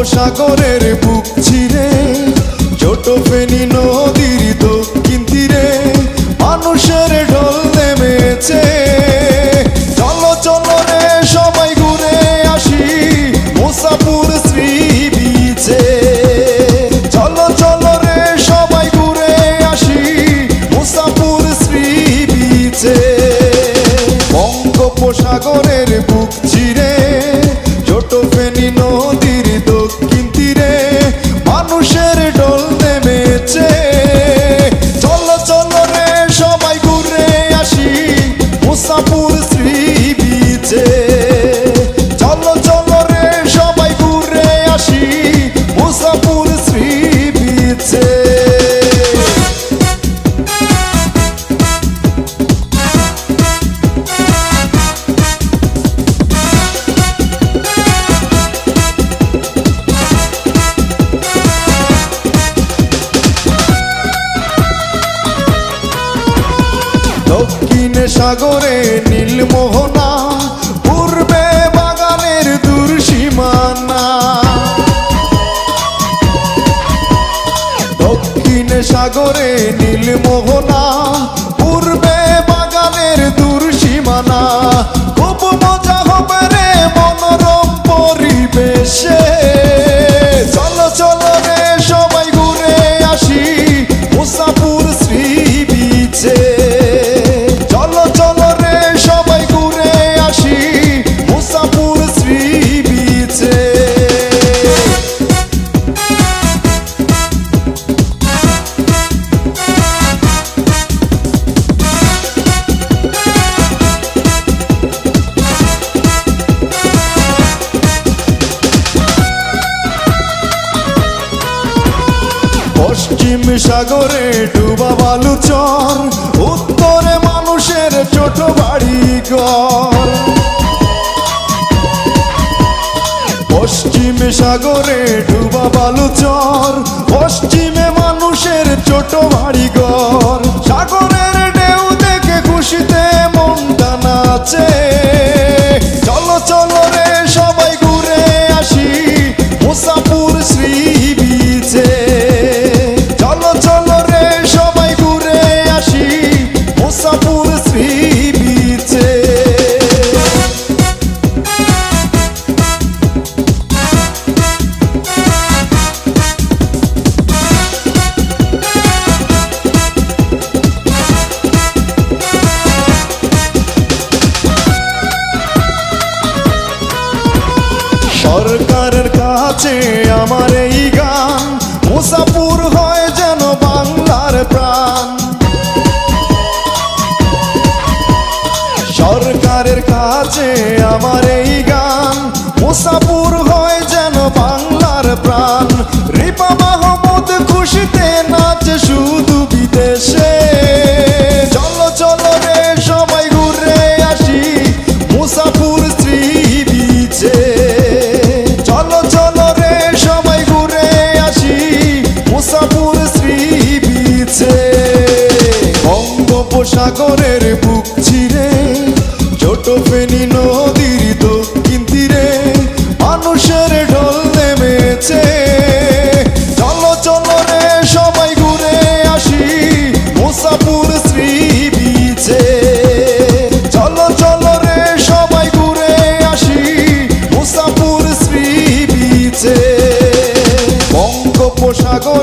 বঙ্গোপসাগরের বুক চিরে ছোট ফেনী নদীর দক্ষিণ তীরে মানুষের ঢল নেমেছে। চলো চলো রে সবাই ঘুরে আসি মুসাপুর শ্রী বিচে। চলো চলো রে সবাই ঘুরে আসি মুসাপুর শ্রী বিচে। বঙ্গোপসাগরের বুক চিরে ছোট ফেনী নদীর দক্ষিণ তীরে মানুষের ঢল নেমেছে। চলো চলো রে সবাই ঘুরে আসি মুসাপুর শ্রী বিচে। চলো চলো রে সবাই ঘুরে আসি মুসাপুর শ্রী বিচে। দক্ষিণে সাগরে নীলমোহনা পূর্বে বাগানের দূর সীমানা। দক্ষিণে সাগরে নীলমোহনা পূর্বে বাগানের দূর সীমানা। খুব মজা হবে রে মনোরম পরিবেশে। চলো চলো রে সবাই ঘুরে আসি মুসাপুর শ্রী বিচে। চলো চলো রে সবাই ঘুরে আসি মুসাপুর শ্রী বিচে। পশ্চিম সাগরে ডুবা বালুচর উত্তরে মানুষের ছোট বাড়ি ঘর। পশ্চিম সাগরে ডুবা বালুচর পশ্চিমে মানুষের ছোট বাড়ি ঘর। সাগরের ঢেউ দেখে খুশিতে মনটা নাচে। চলো চলো রে সবাই ঘুরে আসি মুসাপুর শ্রী বিচে। চলো চলো রে সবাই ঘুরে আসি মুসাপুর শ্রী বিচে। সরকারের কাছে আমার এই গান মুসাপুর হয় যেন বাংলার প্রাণ। সরকারের কাছে আমার এই গান মুসাপুর হয় যেন বাংলার প্রাণ। রিপা মাহমুদ খুশিতে নাচে শুধু বিদেশে। চলো চলো রে সবাই ঘুরে আসি মুসাপুর শ্রী বিচে। চলো চলো রে সবাই ঘুরে আসি মুসাপুর শ্রী বিচে। বঙ্গোপসাগরের বুক চিরে ছোট ফেনী নদীর দক্ষিণ তীরে মানুষের ঢল নেমেছে। চলো চলো রে সবাই ঘুরে আসি মুসাপুর শ্রী বিচে। চলো চলো রে সবাই ঘুরে আসি মুসাপুর শ্রী বিচে। বঙ্গোপসাগর